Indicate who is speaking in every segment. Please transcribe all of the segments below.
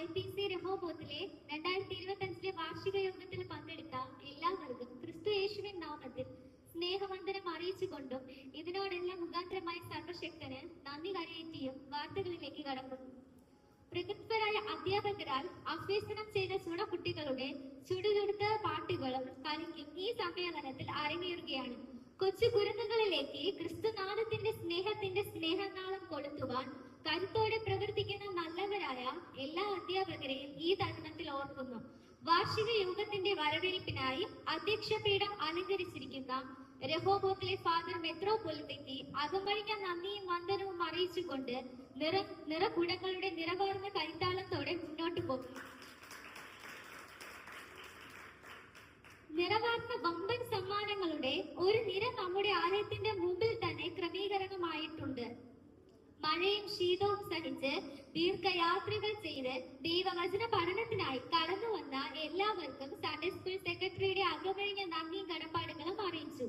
Speaker 1: IPC രഹോബോത്തിലെ 2025 വാർഷിക യോഗത്തിൽ പങ്കെടുത്ത എല്ലാവർക്കും ക്രിസ്തു യേശുവിൻ നാമത്തിൽ സ്നേഹവന്ദനം അറിയിച്ചുകൊണ്ടും ഇതിനോടെല്ലാം മുഖാന്തരമായ സർവശക്തന് നന്ദി കരയേറ്റിയും വാർത്തകളിലേക്ക് കടക്കുന്നു. പ്രഗത്ഭരായ അധ്യാപകരാൽ അഭ്യസനം ചെയ്ത ചുണക്കുട്ടികളുടെ ചുടുചുടുത്ത പാട്ടുകളും കളിക്കും ഈ സമ്മേളനത്തിൽ അരങ്ങേറുകയാണ്. കൊച്ചു കുരുന്നുകളിലേക്ക് ക്രിസ്തുനാഥത്തിന്റെ സ്നേഹനാളം കൊളുത്തുവാൻ കരുത്തോടെ പ്രവർത്തിക്കുന്ന നല്ലവരായ എല്ലാ അധ്യാപകരെയും ഈ തരുണത്തിൽ ഓർക്കുന്നു. വാർഷിക യോഗത്തിന്റെ വരവേൽപ്പിനായി അധ്യക്ഷപീഠം അലങ്കരിച്ചിരിക്കുന്ന രഹോബോത്തിലെ ഫാദർ മെത്രോപൊലിത്തയ്ക്ക് അകമഴിഞ്ഞ നന്ദിയും വന്ദനവും അറിയിച്ചുകൊണ്ട് നിറകുടങ്ങളുടെ നിറവാർന്ന കൈത്താളത്തോടെ മുന്നോട്ട് പോകും. നിറവാർന്ന വമ്പൻ സമ്മാനങ്ങളുടെ ഒരു നിര നമ്മുടെ ആലയത്തിന്റെ മുമ്പിൽ തന്നെ ക്രമീകരണമായിട്ടുണ്ട്. മഴയും ശീതവും സഹിച്ച് ദീർഘയാത്രകൾ ചെയ്ത് ദൈവവചന പഠനത്തിനായി കടന്നു വന്ന എല്ലാവർക്കും സൺഡേ സ്കൂൾ സെക്രട്ടറിയുടെ അകമഴിഞ്ഞ നന്ദിയും കടപ്പാടുകളും അറിയിച്ചു.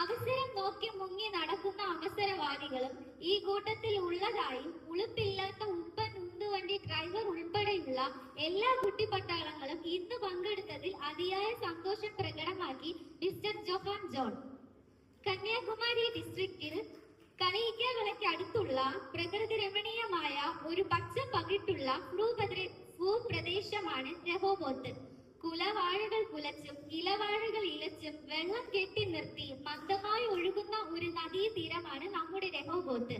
Speaker 1: അവസരം നോക്കി മുങ്ങി നടക്കുന്ന അവസരവാദികളും ഈ കൂട്ടത്തിൽ ഉള്ളതായി ഉളുപ്പില്ലാത്ത ഉപ്പൻ ഉന്തുവണ്ടി ഡ്രൈവർ ഉൾപ്പെടെയുള്ള എല്ലാ കുട്ടിപ്പട്ടാളങ്ങളും ഇന്ന് പങ്കെടുത്തതിൽ അതിയായ സന്തോഷം പ്രകടമാക്കി മിസ്റ്റർ ജോഹാൻ ജോൺ. കന്യാകുമാരി ഡിസ്ട്രിക്റ്റിൽ കനയിക്കാവിളയ്ക്ക് അടുത്തുള്ള പ്രകൃതി രമണീയമായ ഒരു പച്ച പകിട്ടുള്ള ഭൂപ്രദേശമാണ് രഹോബോത്ത്. കുലവാഴകൾ കുലച്ചും ഇലവാഴകൾ ഇലച്ചും വെള്ളം കെട്ടി നിർത്തി മന്ദമായി ഒഴുകുന്ന ഒരു നദീതീരമാണ് നമ്മുടെ രഹോബോത്ത്.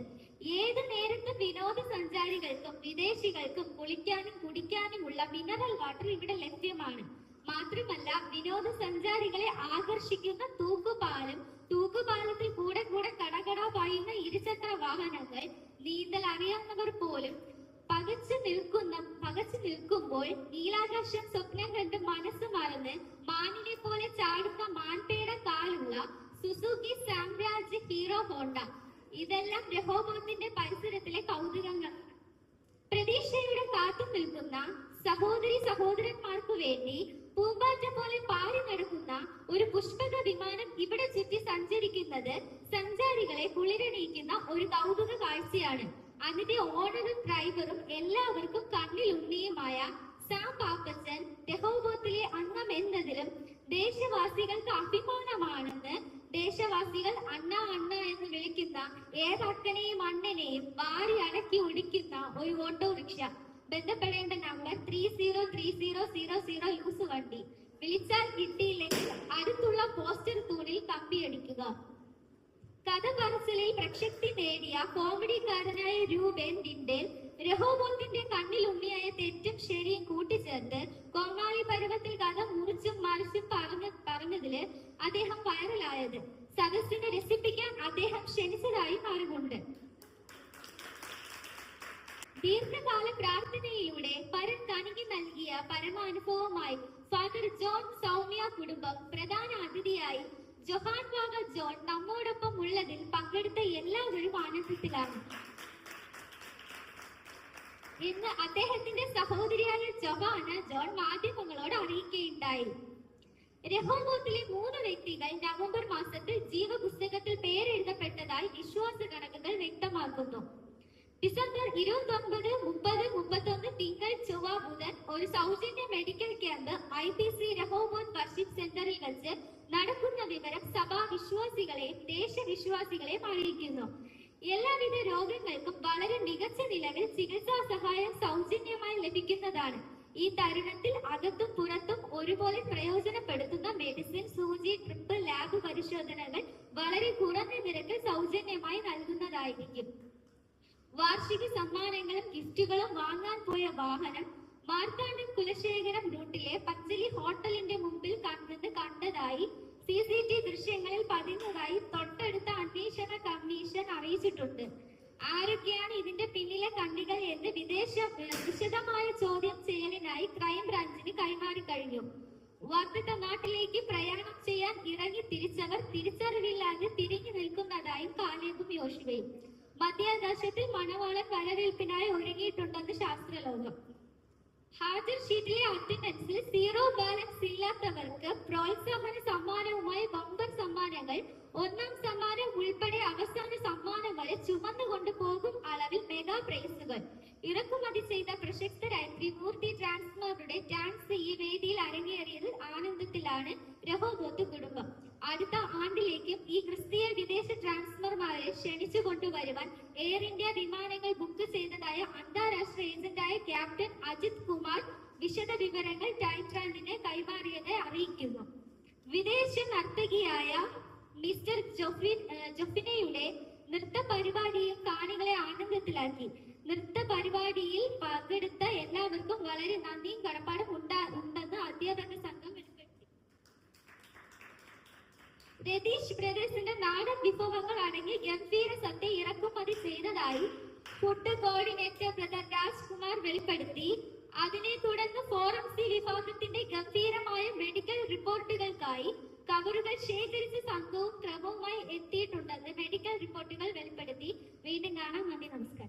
Speaker 1: ഏതു നേരത്തും വിനോദസഞ്ചാരികൾക്കും വിദേശികൾക്കും കുളിക്കാനും കുടിക്കാനുമുള്ള മിനറൽ വാട്ടർ ഇവിടെ ലഭ്യമാണ്. മാത്രമല്ല വിനോദസഞ്ചാരികളെ ആകർഷിക്കുന്ന തൂക്കുപാലത്തിൽ കൂടെ കടകട പായുന്ന ഇരുചക്ര വാഹനങ്ങൾ, നീന്തൽ അറിയാവുന്നവർ പോലും പകച്ചു നിൽക്കുമ്പോൾ നീലാകാശം സ്വപ്നം കണ്ട് മനസ്സ് മറന്ന് മാനിനെ പോലെ ചാടുന്ന മാൻപേട കാലുള്ള സുസുക്കി സാമ്രാജ്യ ഹീറോ ഹോണ്ട, ഇതെല്ലാം രഹോബോത്തിന്റെ പരിസരത്തിലെ കൗതുകങ്ങൾ. പ്രതീക്ഷയുടെ കാത്തു നിൽക്കുന്ന സഹോദരന്മാർക്കു വേണ്ടി പൂമ്പാറ്റ പോലെ പാറി നടക്കുന്ന ഒരു പുഷ്പക വിമാനം ഇവിടെ ചുറ്റി സഞ്ചരിക്കുന്നത് സഞ്ചാരികളെ കുളിരണിയിക്കുന്ന ഒരു കൗതുക കാഴ്ചയാണ്. അതിന്റെ ഓണറും ഡ്രൈവറും എല്ലാവർക്കും കണ്ണിൽ ഉണ്ണിയുമായ സാം പാപ്പച്ചൻ രഹോബോത്തിലെ അംഗം എന്നതിലും ദേശവാസികൾക്ക് അഭിമാനമാണെന്ന് ദേശവാസികൾ അണ്ണ എന്ന് വിളിക്കുന്ന ഏതക്കനെയും അണ്ണനെയും വാരി അടക്കി ഒടിക്കുന്ന ഒരു ഓട്ടോറിക്ഷ. ബന്ധപ്പെടേണ്ട നമ്പർ 303000 യൂസ് വണ്ടി. വിളിച്ചാൽ കിട്ടിയില്ലെങ്കിൽ അടുത്തുള്ള പോസ്റ്റർ തൂണിൽ കമ്പിയടിക്കുക. കഥ പറച്ചിലിൽ പ്രശസ്തി നേടിയ കോമഡിക്കാരനായ രൂപൻ ഡിൻഡേൽ രഹോബോത്തിന്റെ കണ്ണിൽ ഉണ്ണിയായ തെറ്റും ശരിയും കൂട്ടിച്ചേർത്ത് കോമാളി പരുവത്തിൽ കഥ മുറിച്ചും മറിച്ചും പറഞ്ഞതില് അദ്ദേഹം വൈറലായത്. സദസ്സിനെ രസിപ്പിക്കാൻ അദ്ദേഹം ക്ഷണിച്ചതായും അറിവുണ്ട്. ദീർഘകാല പ്രാർത്ഥനയിലൂടെ പരൻ കനിഞ്ഞു നൽകിയ പരമാനുഭവമായി ഫാദർ ജോൺ സൗമ്യ കുടുംബം പ്രധാന അതിഥിയായി ജോഹാൻ വാവ ജോൺ നമ്മോടൊപ്പം ഉള്ളതിൽ പങ്കെടുത്ത എല്ലാവരും ആനന്ദത്തിലാണ്. ഇന്ന് അദ്ദേഹത്തിന്റെ സഹോദരിയായ ജോഹാന ജോൺ മാധ്യമങ്ങളോട് അറിയിക്കുകയുണ്ടായി. രഹോബോത്തിലെ 3 വ്യക്തികൾ നവംബർ മാസത്തിൽ ജീവപുസ്തകത്തിൽ പേരെഴുതപ്പെട്ടതായി വിശ്വാസ കണക്കുകൾ വ്യക്തമാക്കുന്നു. ഡിസംബർ 29, 30, 31 തിങ്കൾ, ചൊവ്വ, ബുധൻ ഒരു സൗജന്യ മെഡിക്കൽ ക്യാമ്പ് IPC രഹോബോത്ത് വർഷിപ്പ് സെന്ററിൽ വെച്ച് നടക്കുന്ന വിവരം സഭാ വിശ്വാസികളെയും ദേശവിശ്വാസികളെയും അറിയിക്കുന്നു. എല്ലാവിധ രോഗങ്ങൾക്കും വളരെ മികച്ച നിലവിൽ ചികിത്സാ സഹായം സൗജന്യമായി ലഭിക്കുന്നതാണ്. ഈ തരുണത്തിൽ അകത്തും പുറത്തും ഒരുപോലെ പ്രയോജനപ്പെടുത്തുന്ന മെഡിസിൻ, സൂചി, ട്രിപ്പ്, ലാബ് പരിശോധനകൾ വളരെ കുറഞ്ഞ നിരക്കിൽ സൗജന്യമായി നൽകുന്നതായിരിക്കും. വാർഷിക സമ്മാനങ്ങളും ഗിഫ്റ്റുകളും വാങ്ങാൻ പോയ വാഹനം മാർത്താണ്ഡം കുലശേഖരം റൂട്ടിലെ പച്ചലി ഹോട്ടലിന്റെ മുമ്പിൽ കണ്ടതായി CCTV ദൃശ്യങ്ങളിൽ പതിഞ്ഞതായി തൊട്ടടുത്ത അന്വേഷണ കമ്മീഷൻ അറിയിച്ചിട്ടുണ്ട്. ആരൊക്കെയാണ് ഇതിന്റെ പിന്നിലെ കണ്ണികൾ എന്ന് വിശദമായ ചോദ്യം ചെയ്യലിനായി ക്രൈംബ്രാഞ്ചിന് കൈമാറി കഴിഞ്ഞു. വാർത്തക നാട്ടിലേക്ക് പ്രയാണം ചെയ്യാൻ ഇറങ്ങി തിരിച്ചവർ തിരിച്ചറിവില്ലാതെ തിരിഞ്ഞു നിൽക്കുന്നതായും കാലേബും യോശുവയും. മധ്യാകാശത്തിൽ മണവാളൻ വരവേൽപ്പിനായി ഒരുങ്ങിയിട്ടുണ്ടെന്ന് ശാസ്ത്രലോകം. ഹാജർ ഷീറ്റിലെ അറ്റൻഡൻസിൽ 0 ബാലൻസ് ഇല്ലാത്തവർക്ക് പ്രോത്സാഹന സമ്മാനവുമായി ബമ്പർ സമ്മാനങ്ങൾ, 1ാം സമ്മാനം ഉൾപ്പെടെ അവസാന സമ്മാനം വരെ ചുമന്നുകൊണ്ട് പോകും അളവിൽ മെഗാ പ്രൈസുകൾ. ഇറക്കുമതി ചെയ്ത പ്രശസ്തരായ ത്രിമൂർത്തി ട്രാൻസ്ഫോമറുടെ ഡാൻസ് ഈ വേദിയിൽ അരങ്ങേറിയത് ആനന്ദത്തിലാണ് രഹോബോത്ത് കുടുംബം. അടുത്ത ആണ്ടിലേക്കും ഈ ക്രിസ്തീയ വിദേശ ട്രാൻസ്ഫോമർമാരെ ക്ഷണിച്ചു കൊണ്ടുവരുവാൻ എയർ ഇന്ത്യ വിമാനങ്ങൾ ബുക്ക് ചെയ്തതായ അന്താരാഷ്ട്ര ഏജന്റായ ക്യാപ്റ്റൻ അജിത് കുമാർ വിശദ വിവരങ്ങൾ ടൈറ്റാനിനെ കൈമാറിയതായി അറിയിക്കുന്നു. വിദേശ നർത്തകിയായ മിസ്റ്റർ ജോഫിനയുടെ നൃത്ത പരിപാടിയും കാണികളെ ആനന്ദത്തിലാക്കി. നൃത്ത പരിപാടിയിൽ പങ്കെടുത്ത എല്ലാവർക്കും വളരെ നന്ദിയും കടപ്പാടും ഉണ്ടെന്ന് അധ്യാപക സംഘം വെളിപ്പെടുത്തി. രതീഷ് ബ്രദേഴ്സിന്റെ നാടൻ വിഭവങ്ങൾ അടങ്ങി ഗംഭീര സദ്യ ഇറക്കുമതി ചെയ്തതായി ഫുഡ് കോർഡിനേറ്റർ ബ്രദർ രാജ്കുമാർ വെളിപ്പെടുത്തി. അതിനെ തുടർന്ന് ഫോറം സി വിഭാഗത്തിന്റെ ഗംഭീരമായ മെഡിക്കൽ റിപ്പോർട്ടുകൾക്കായി കവറുകൾ ശേഖരിച്ച സംഘവും ക്രമവുമായി എത്തിയിട്ടുണ്ടെന്ന് മെഡിക്കൽ റിപ്പോർട്ടുകൾ വെളിപ്പെടുത്തി. വീണ്ടും കാണാം. നന്ദി, നമസ്കാരം.